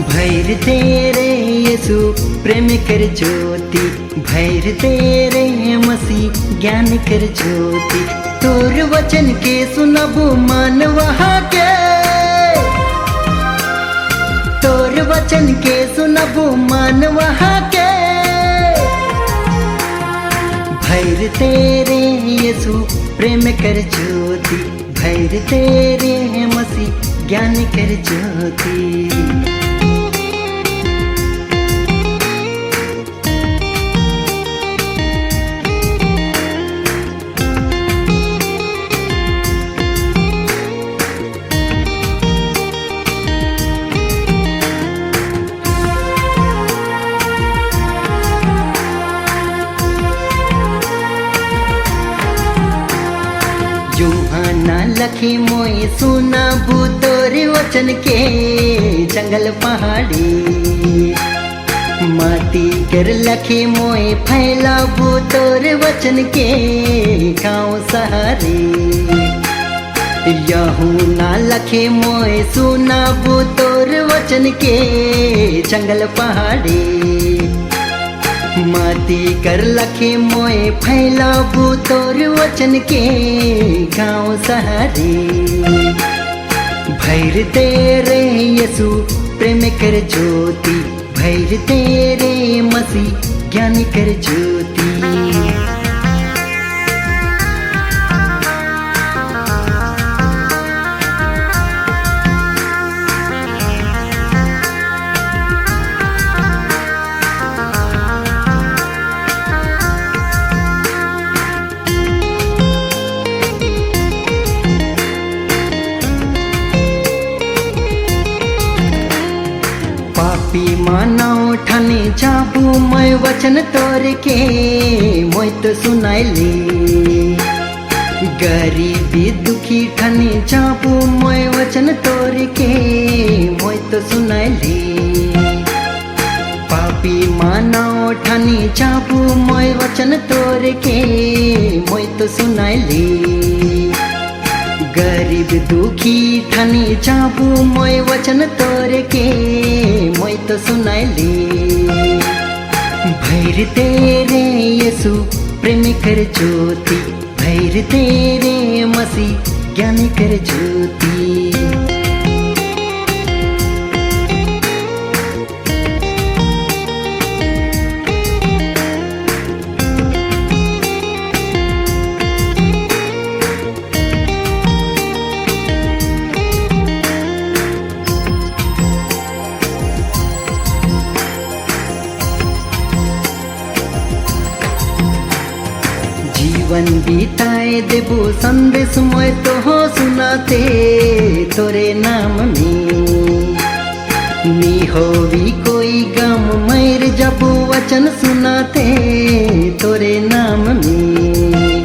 भैर तेरे यीशु प्रेम कर ज्योति, भैर तेरे मसीह ज्ञान कर ज्योति। तोर वचन के सुनबो मन वहाँ के, तोर वचन के सुनबो मन वहाँ के। भैर तेरे यीशु प्रेम कर ज्योति, भैर तेरे मसीह ज्ञान कर ज्योति। यूहन्ना लखी मोई सुनाबू तोर वचन के जंगल पहाड़ी। माटी कर लखी मोई फैलाबू तोर वचन के गाँव सहारे। यूहन्ना लखी मोई सुनाबू तोर वचन के जंगल पहाड़ी। माटी कर लखे मोए फैलाबू तोर वचन के गाँव सहारे। भैर तेरे यीशु प्रेम कर ज्योति, भैर तेरे मसीह ज्ञान कर ज्योति। पापी मानव ठाने जाबू मैं वचन तोर के मोय तो सुनाइली। गरीबी दुखी ठाने जाबू मैं वचन तोर के मोय तो सुनाइली। पापी मानव ठाने जाबू मैं वचन तोर के मोय तो सुनाइली। गरीब दुखी ठानी जाबू मोय वचन तोर के मोय तो सुनाइली। भैर तेरे यीशु प्रेम कर ज्योति, भैर तेरे मसीह ज्ञान कर ज्योति। जीवन बीताए देबो संदेश मैं तो हो सुनाते तोरे नाम में। नी होवी कोई गम मैर जबो वचन सुनाते तोरे नाम में।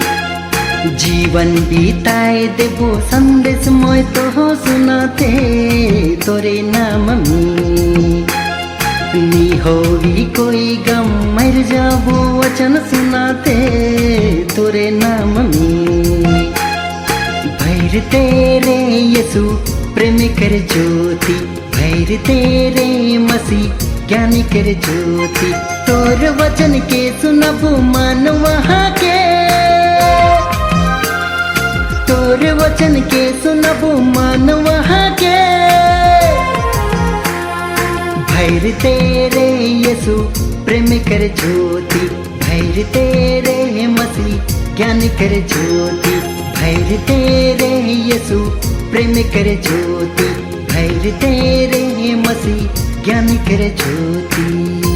जीवन बीताए देबो संदेश मैं तो हो सुनाते तोरे नाम में। नी होवी कोई गम मर जाबो वचन सुनाते तोरे नाम में। भैर तेरे यीशु प्रेम कर ज्योति, भैर तेरे मसीह ज्ञान कर ज्योति। तोर वचन के सुनबो मन वहाँ के, तोर वचन के सुनबो मन वहाँ के। भैर तेरे यीशु प्रेम कर ज्योति, भैर तेरे मसीह ज्ञान कर ज्योति। भैर तेरे यीशु प्रेम कर ज्योति, भैर तेरे मसीह ज्ञान कर ज्योति।